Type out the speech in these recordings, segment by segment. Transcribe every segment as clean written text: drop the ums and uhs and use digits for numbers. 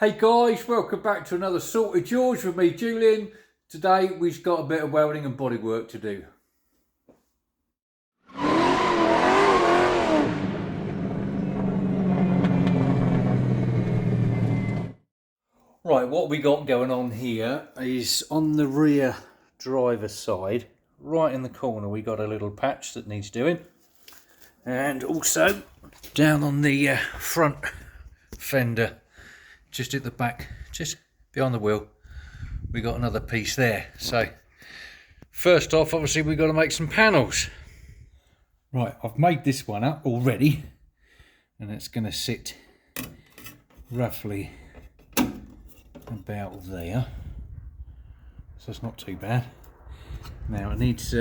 Hey guys, welcome back to another Sorted George with me, Julian. Today we've got a bit of welding and bodywork to do. Right, what we got going on here is on the rear driver's side, right in the corner, we got a little patch that needs doing. And also down on the front fender, just at the back, just behind the wheel, we got another piece there. So first off, obviously we've got to make some panels. Right, I've made this one up already, and it's going to sit roughly about there, so it's not too bad. Now it needs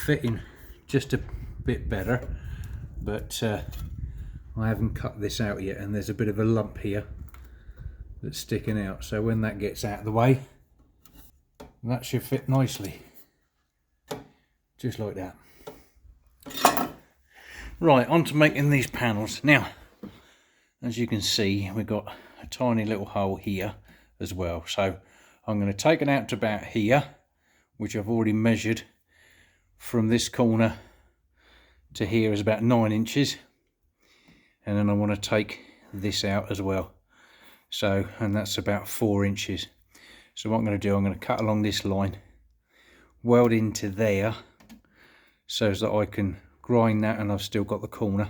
fitting just a bit better, but I haven't cut this out yet, and there's a bit of a lump here that's sticking out, so when that gets out of the way, that should fit nicely, just like that. Right, on to making these panels. Now, as you can see, we've got a tiny little hole here as well, so I'm going to take it out to about here, which I've already measured. From this corner to here is about 9 inches, and then I want to take this out as well, so, and that's about 4 inches. So what I'm going to do, I'm going to cut along this line, weld into there, so that I can grind that, and I've still got the corner,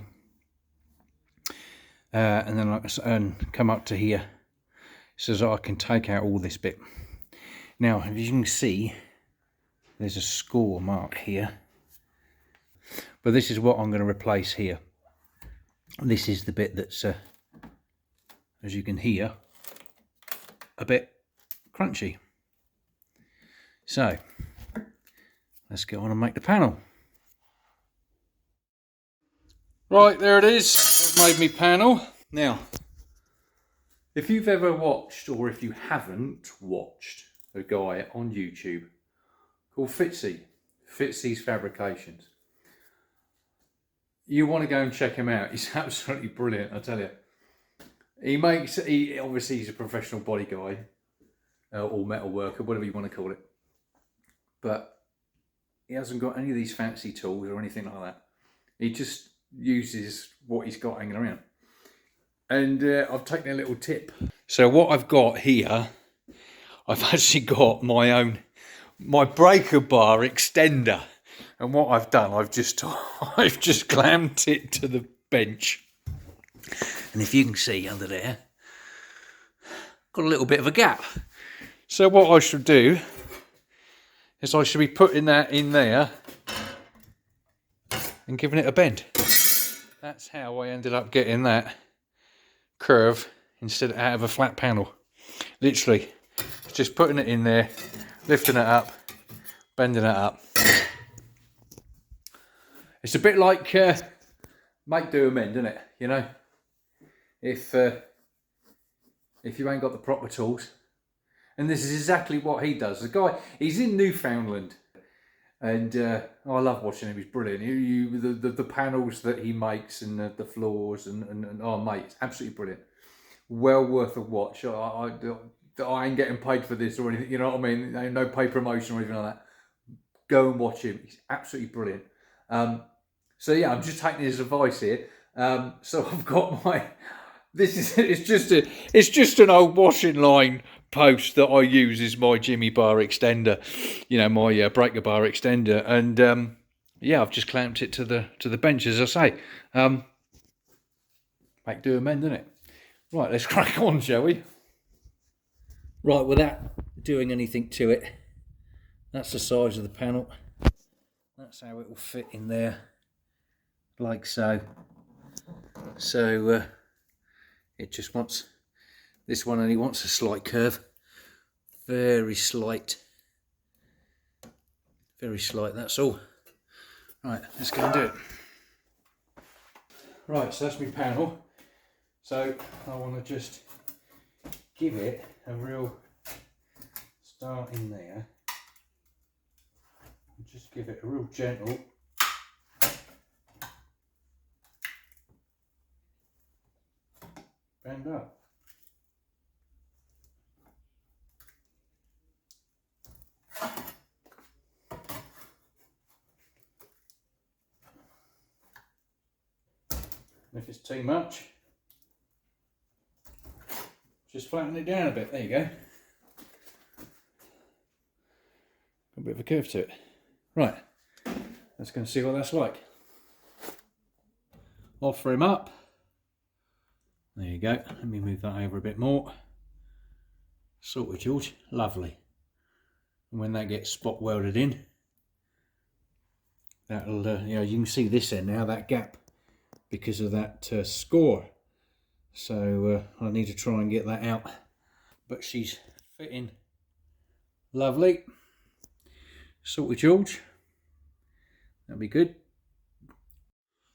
and then come up to here, so that I can take out all this bit. Now, as you can see, there's a score mark here, but this is what I'm going to replace here. This is the bit that's, as you can hear, a bit crunchy. So let's get on and make the panel. Right, there it is. I've made me panel. Now, if you've ever watched, or if you haven't watched, a guy on YouTube called Fitzy's Fabrications, you want to go and check him out. He's absolutely brilliant, I tell you. Obviously he's a professional body guy, or metal worker, whatever you want to call it, but he hasn't got any of these fancy tools or anything like that. He just uses what he's got hanging around. And I've taken a little tip. So what I've got here, I've actually got my breaker bar extender, and what I've done, I've just clamped it to the bench, and if you can see under there, got a little bit of a gap. So what I should do is I should be putting that in there and giving it a bend. That's how I ended up getting that curve instead of out of a flat panel. Literally just putting it in there, lifting it up, bending it up. It's a bit like make do amend, isn't it? You know, if you ain't got the proper tools. And this is exactly what he does. The guy, he's in Newfoundland, and I love watching him. He's brilliant. The panels that he makes, and the floors, and oh mate, it's absolutely brilliant. Well worth a watch. I ain't getting paid for this or anything, you know what I mean? No paid promotion or anything like that. Go and watch him. He's absolutely brilliant. So yeah, I'm just taking his advice here. So I've got it's just an old washing line post that I use as my Jimmy bar extender, you know, my breaker bar extender, and yeah, I've just clamped it to the bench, as I say. Make do amend, isn't it? Right, let's crack on, shall we? Right, without doing anything to it, that's the size of the panel. That's how it will fit in there, like so. So it just wants, this one only wants a slight curve, very slight, that's all. Right, let's go and do it. Right, so that's my panel. So I want to just give it a real start in there, and just give it a real gentle bend up. If it's too much, just flatten it down a bit. There you go. Got a bit of a curve to it. Right, let's go and see what that's like. Offer him up. There you go. Let me move that over a bit more. Sorted, George. Lovely. And when that gets spot welded in, that'll, you know, you can see this end now, that gap, because of that score. So I need to try and get that out. But she's fitting lovely. Sorted, George. That'll be good.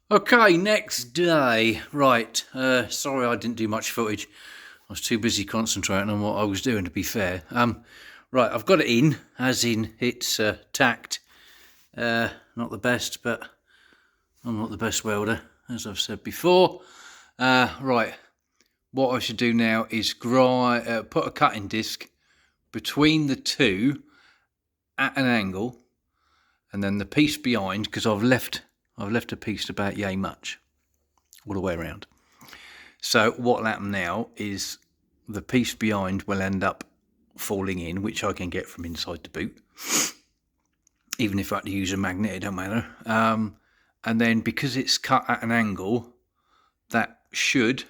Okay, next day. Right, sorry I didn't do much footage. I was too busy concentrating on what I was doing, to be fair. Right, I've got it in, as in it's tacked. Not the best, but I'm not the best welder, as I've said before. Right, what I should do now is put a cutting disc between the two at an angle, and then the piece behind, because I've left a piece about yay much all the way around. So what'll happen now is the piece behind will end up falling in, which I can get from inside the boot. Even if I had to use a magnet, it don't matter. And then because it's cut at an angle, that should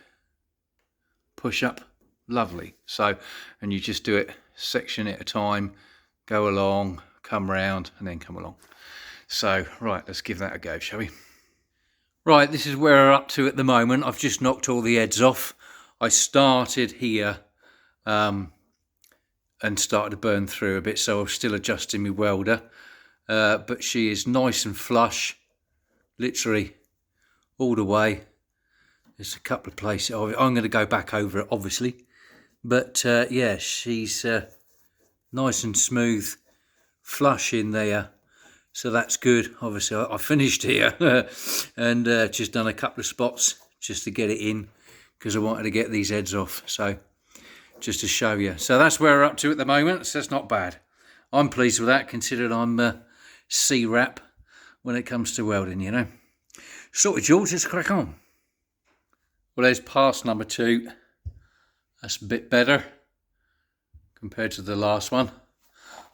push up lovely. So, and you just do it section at a time, go along, come round, and then come along. So, right, let's give that a go, shall we? Right, this is where we're up to at the moment. I've just knocked all the heads off. I started here and started to burn through a bit, so I'm still adjusting my welder. But she is nice and flush, literally all the way. There's a couple of places. I'm going to go back over it, obviously. But yeah, she's nice and smooth, flush in there. So that's good. Obviously, I finished here and just done a couple of spots just to get it in, because I wanted to get these heads off. So just to show you. So that's where we're up to at the moment. So that's not bad. I'm pleased with that, considering I'm C-Rap when it comes to welding, you know. Sorted, George. Let's crack on. Well, there's pass number 2. That's a bit better compared to the last one.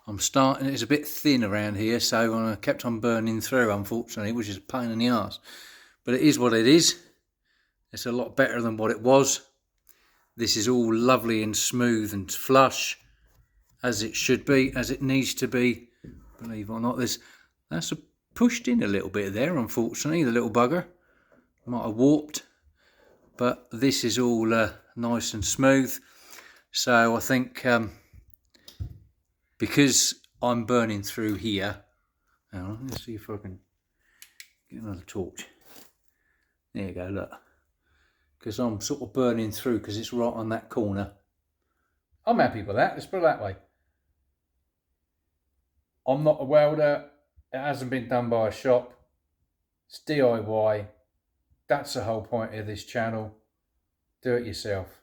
I'm starting, it's a bit thin around here, so I kept on burning through, unfortunately, which is a pain in the arse. But it is what it is. It's a lot better than what it was. This is all lovely and smooth and flush, as it should be, as it needs to be. Believe it or not, that's pushed in a little bit there, unfortunately, the little bugger. Might have warped, but this is all nice and smooth. So I think because I'm burning through here, hang on, let's see if I can get another torch. There you go, look. Because I'm sort of burning through because it's right on that corner. I'm happy with that, let's put it that way. I'm not a welder, it hasn't been done by a shop, it's DIY. That's the whole point of this channel. Do it yourself.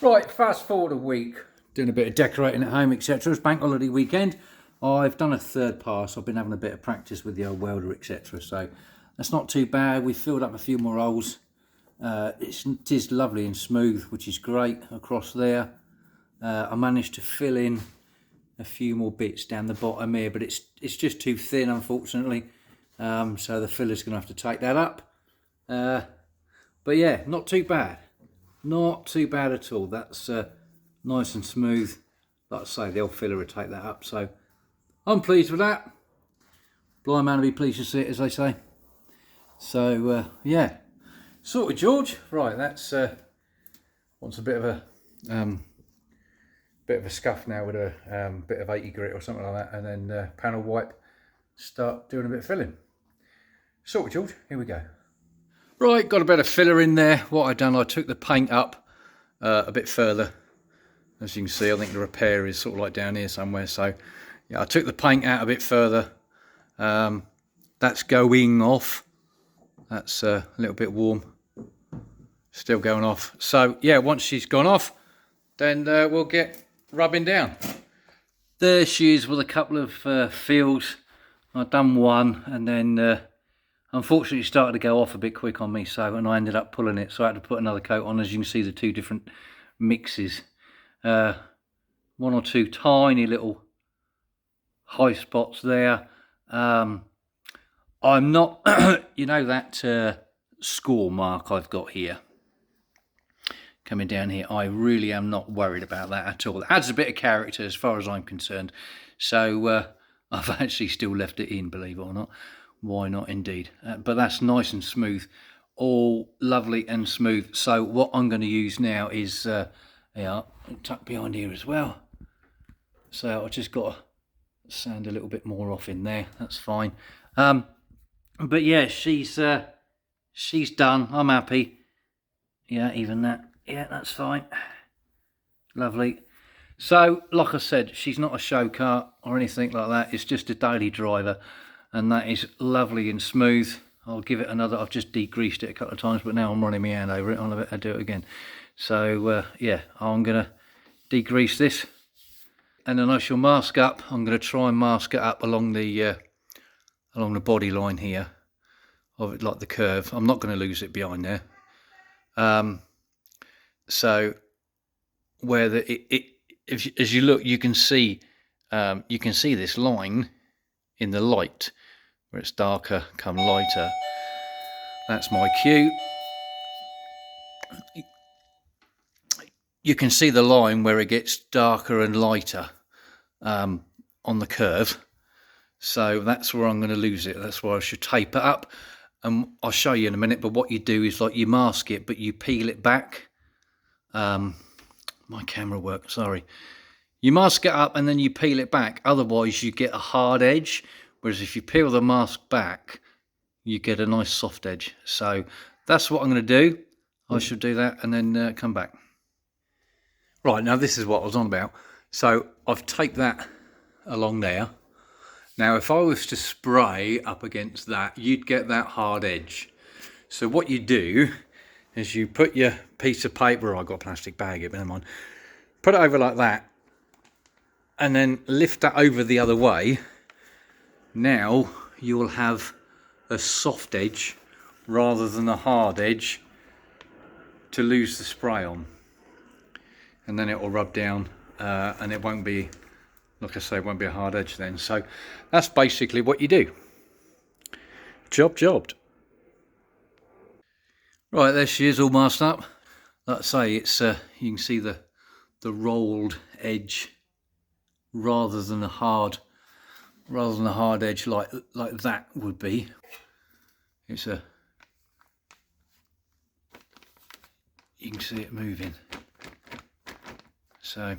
Right, fast forward a week. Doing a bit of decorating at home, etc. It's bank holiday weekend. I've done a third pass. I've been having a bit of practice with the old welder, etc. So that's not too bad. We've filled up a few more holes. It is lovely and smooth, which is great across there. I managed to fill in a few more bits down the bottom here, but it's just too thin, unfortunately. So the filler's going to have to take that up. But yeah, not too bad. Not too bad at all. That's nice and smooth. Like I say, the old filler will take that up. So I'm pleased with that. Blind man will be pleased to see it, as they say. So yeah, sorted, George. Right, that's wants a bit of a scuff now with a bit of 80 grit or something like that, and then panel wipe. Start doing a bit of filling. Sorted, George. Here we go. Right, got a bit of filler in there. What I've done, I took the paint up a bit further. As you can see, I think the repair is sort of like down here somewhere. So yeah, I took the paint out a bit further. That's going off. That's a little bit warm. Still going off. So yeah, once she's gone off, then we'll get rubbing down. There she is with a couple of fields. I've done one, and then Unfortunately, it started to go off a bit quick on me, and I ended up pulling it, so I had to put another coat on. As you can see, the two different mixes. One or two tiny little high spots there. I'm not, you know, that score mark I've got here coming down here, I really am not worried about that at all. It adds a bit of character as far as I'm concerned. So I've actually still left it in, believe it or not. Why not, indeed. But that's nice and smooth, all lovely and smooth. So what I'm going to use now is, yeah, tuck behind here as well. So I've just got to sand a little bit more off in there. That's fine. But yeah, she's done. I'm happy. Yeah, even that. Yeah, that's fine. Lovely. So, like I said, she's not a show car or anything like that. It's just a daily driver, and that is lovely and smooth. I'll give it another. I've just degreased it a couple of times, but now I'm running my hand over it. I'll do it again. So, yeah, I'm going to degrease this, and then I shall mask up. I'm going to try and mask it up along the body line here of it, like the curve. I'm not going to lose it behind there. So where as you look, you can see this line in the light where it's darker come lighter. That's my cue. You can see the line where it gets darker and lighter on the curve. So that's where I'm going to lose it. That's where I should tape it up. And I'll show you in a minute. But what you do is, like, you mask it, but you peel it back. My camera work, sorry. You mask it up and then you peel it back. Otherwise, you get a hard edge. Whereas if you peel the mask back, you get a nice soft edge. So that's what I'm going to do. I should do that and then come back. Right, now this is what I was on about. So I've taped that along there. Now, if I was to spray up against that, you'd get that hard edge. So what you do is you put your piece of paper, I've got a plastic bag here, but never mind. Put it over like that, and then lift that over the other way. Now you'll have a soft edge rather than a hard edge to lose the spray on. And then it will rub down and it won't be, like I say, it won't be a hard edge then. So that's basically what you do. Jobbed. Right, there she is, all masked up. Like I say, it's you can see the rolled edge rather than a hard edge like that would be. It's you can see it moving. So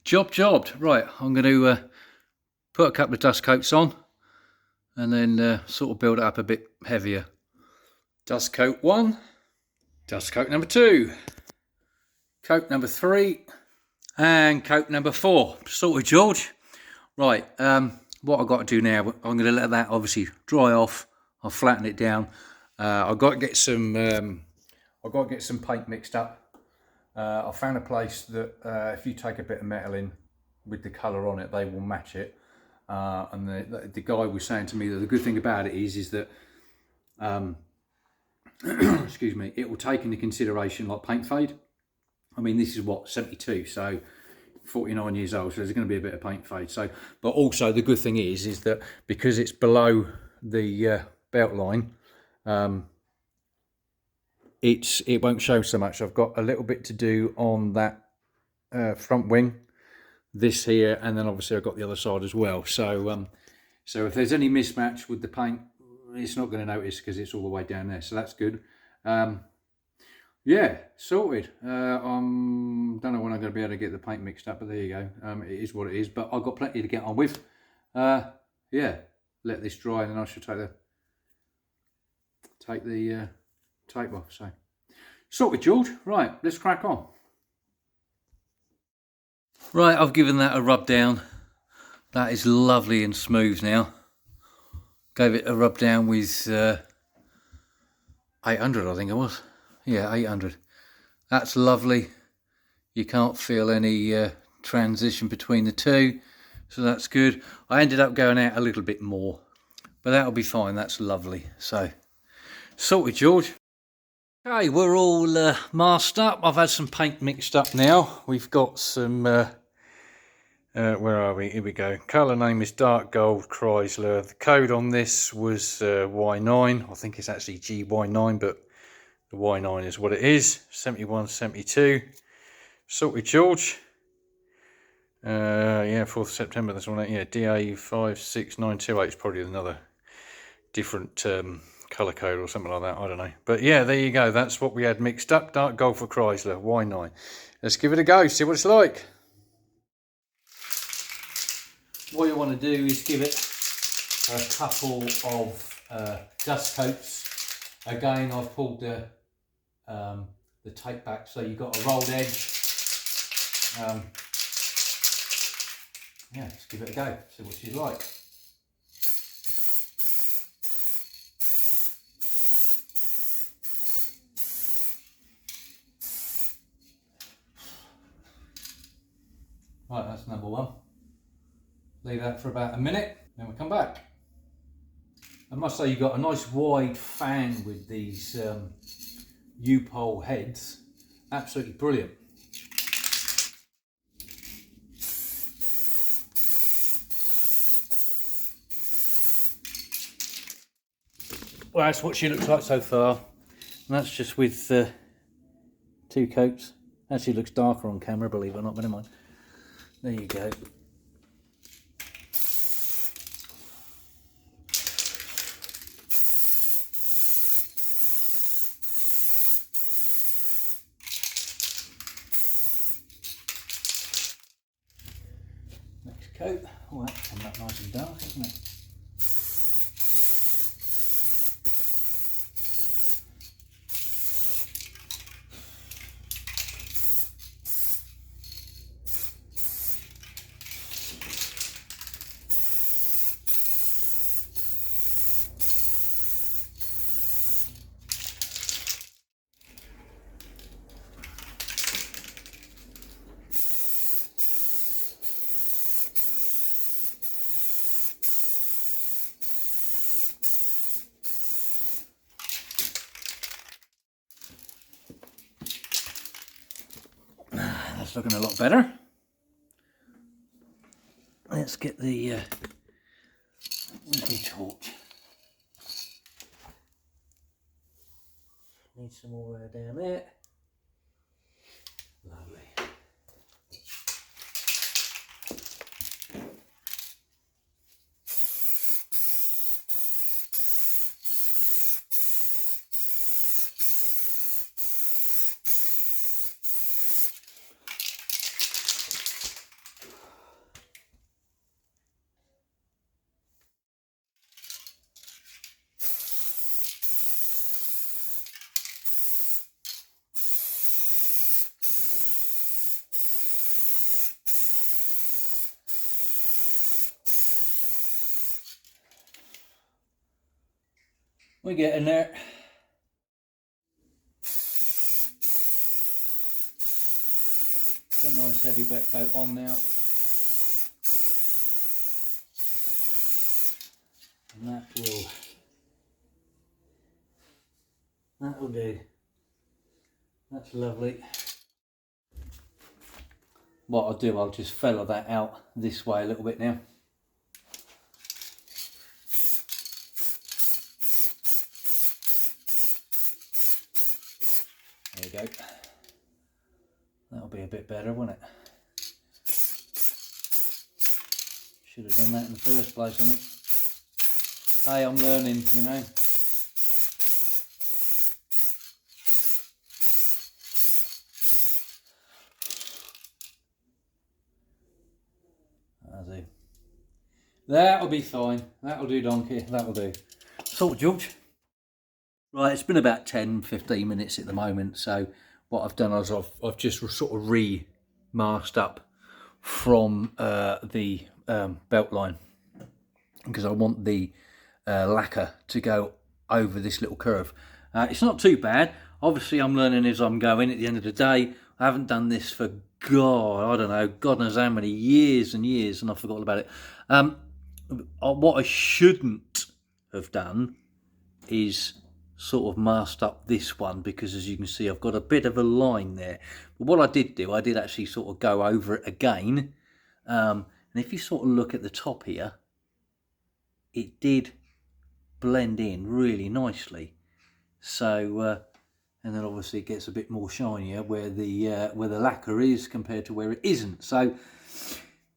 jobbed. Right, I'm going to put a couple of dust coats on and then sort of build it up a bit heavier. Dust coat 1, dust coat number 2, coat number 3, and coat number 4. Sorted, George. Right, what I've got to do now, I'm going to let that obviously dry off. I'll flatten it down. I've got to get some paint mixed up. I found a place that if you take a bit of metal in with the colour on it, they will match it. And the guy was saying to me that the good thing about it is that excuse me, it will take into consideration like paint fade. I mean, this is what, 72, so 49 years old, so there's going to be a bit of paint fade. So, but also the good thing is that because it's below the belt line, it won't show so much. I've got a little bit to do on that front wing, this here, and then obviously I've got the other side as well. So so if there's any mismatch with the paint, it's not going to notice because it's all the way down there, so that's good. Yeah, sorted. Don't know when I'm going to be able to get the paint mixed up, but there you go. It is what it is, but I've got plenty to get on with. Yeah, let this dry and then I should take the tape off. So sorted, George. Right, let's crack on. Right, I've given that a rub down. That is lovely and smooth now. Gave it a rub down with 800, I think it was. Yeah, 800. That's lovely. You can't feel any transition between the two, so that's good. I ended up going out a little bit more, But that'll be fine, that's lovely. So, sorted, George. Okay, we're all masked up. I've had some paint mixed up now. We've got some, where are we? Here we go. Colour name is Dark Gold Chrysler. The code on this was Y9. I think it's actually GY9, but the Y9 is what it is. 71, 72. Sorted, George. Yeah, 4th September, that's one. Yeah, DA56928 is probably another different colour code or something like that, I don't know. But yeah, there you go, that's what we had mixed up. Dark Gold for Chrysler, Y9. Let's give it a go, see what it's like. What you want to do is give it a couple of dust coats. Again, I've pulled the tape back so you've got a rolled edge. Yeah, let's give it a go, see what she's like. Right, that's number one. Leave that for about a minute, then we'll come back. I must say you've got a nice wide fan with these U-pole heads. Absolutely brilliant. Well, that's what she looks like so far. And that's just with 2 coats. Actually looks darker on camera, believe it or not, but never mind. There you go. Next coat. Oh, that's come up nice and dark, isn't it? That's looking a lot better. Let's get the torch. Need some more down there. Lovely. We're getting there. Got a nice heavy wet coat on now. And that'll do. That's lovely. What I'll do, I'll just fellow that out this way a little bit now. There you go. That'll be a bit better, won't it? Should have done that in the first place, I think. Hey, I'm learning, you know. That'll be fine. That'll do, donkey. That'll do. Sort, George. Right, it's been about 10-15 minutes at the moment. So what I've done is I've just sort of re-masked up from the belt line, because I want the lacquer to go over this little curve. It's not too bad. Obviously, I'm learning as I'm going. At the end of the day, I haven't done this for God knows how many years and years, and I've forgotten about it. What I shouldn't have done is sort of masked up this one, because as you can see I've got a bit of a line there. But what I did do, I did actually sort of go over it again, and if you sort of look at the top here, it did blend in really nicely. So and then obviously it gets a bit more shinier where the lacquer is compared to where it isn't. So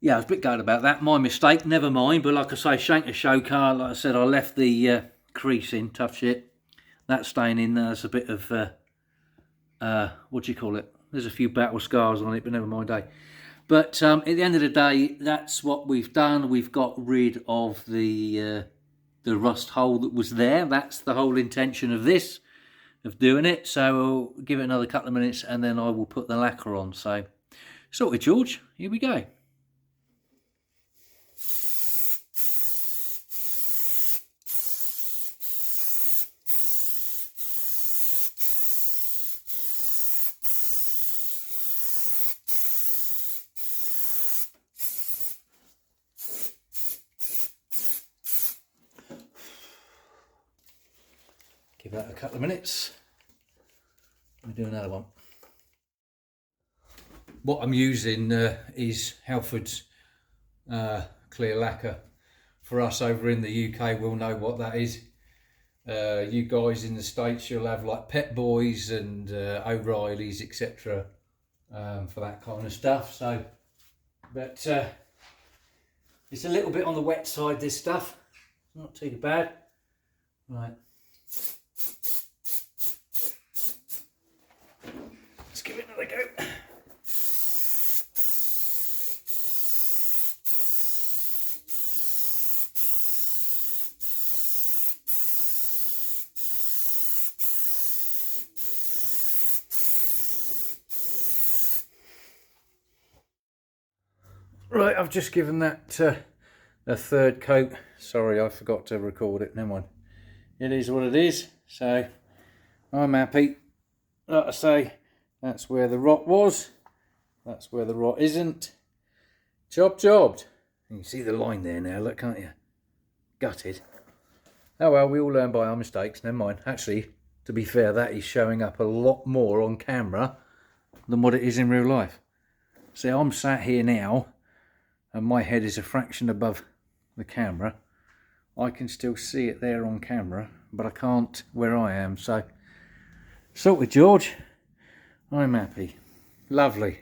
yeah, I was a bit gutted about that. My mistake, never mind. But like I say, shank a show car. Like I said, I left the crease in, tough shit. That's staying in. There's a bit of what do you call it? There's a few battle scars on it, but never mind, eh? But at the end of the day, that's what we've done. We've got rid of the rust hole that was there. That's the whole intention of this, of doing it. So I'll give it another couple of minutes and then I will put the lacquer on. So sorted, George. Here we go. Give that a couple of minutes. We'll do another one. What I'm using is Halford's clear lacquer. For us over in the UK, we'll know what that is. You guys in the States, you'll have like Pet Boys and O'Reilly's, etc. For that kind of stuff. So, but it's a little bit on the wet side, this stuff. Not too bad. Right. Let's give it another go. Right, I've just given that a third coat. Sorry, I forgot to record it. Never mind. It is what it is. So I'm happy. Like I say, that's where the rot was. That's where the rot isn't. Jobbed. You can see the line there now, look, can't you? Gutted. Oh well, we all learn by our mistakes, never mind. Actually, to be fair, that is showing up a lot more on camera than what it is in real life. See, I'm sat here now, and my head is a fraction above the camera. I can still see it there on camera, but I can't where I am, so sorted, George. I'm happy. Lovely.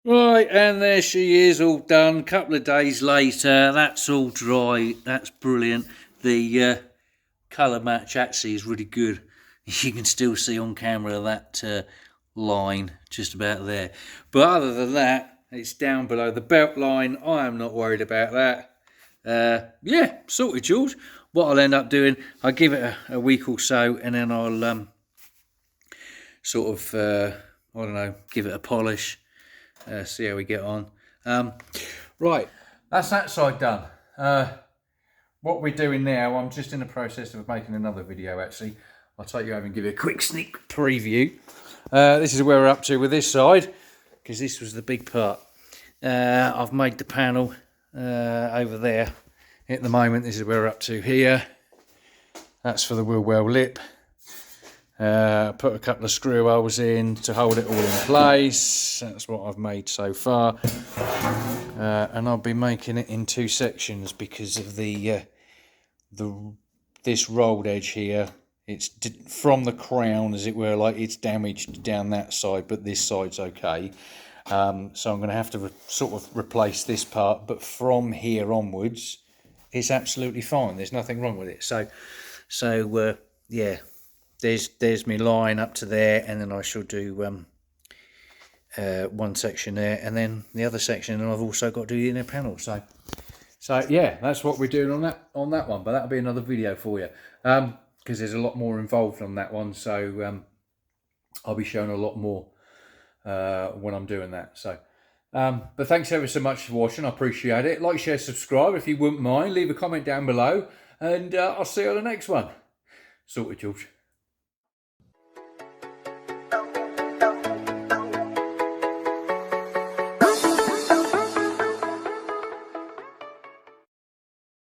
Right, and there she is, all done. Couple of days later, that's all dry. That's brilliant. The colour match actually is really good. You can still see on camera that line just about there. But other than that, it's down below the belt line. I am not worried about that. Yeah, sorted, George. What I'll end up doing, I'll give it a week or so, and then I'll sort of, I don't know, give it a polish, see how we get on. Right, that's that side done. What we're doing now, I'm just in the process of making another video actually. I'll take you over and give you a quick sneak preview. This is where we're up to with this side, because this was the big part. I've made the panel over there. At the moment, this is where we're up to here. That's for the wheel well lip. Put a couple of screw holes in to hold it all in place. That's what I've made so far. And I'll be making it in two sections because of this rolled edge here. It's from the crown, as it were, like it's damaged down that side, but this side's okay. So I'm going to have to sort of replace this part, but from here onwards, it's absolutely fine. There's nothing wrong with it. So yeah, there's my line up to there, and then I shall do one section there, and then the other section, and I've also got to do the inner panel. So yeah, that's what we're doing on that one. But that'll be another video for you, because there's a lot more involved on that one. So I'll be showing a lot more when I'm doing that. So but thanks ever so much for watching. I appreciate it. Like, share, subscribe if you wouldn't mind. Leave a comment down below, and I'll see you on the next one. Sorted, George.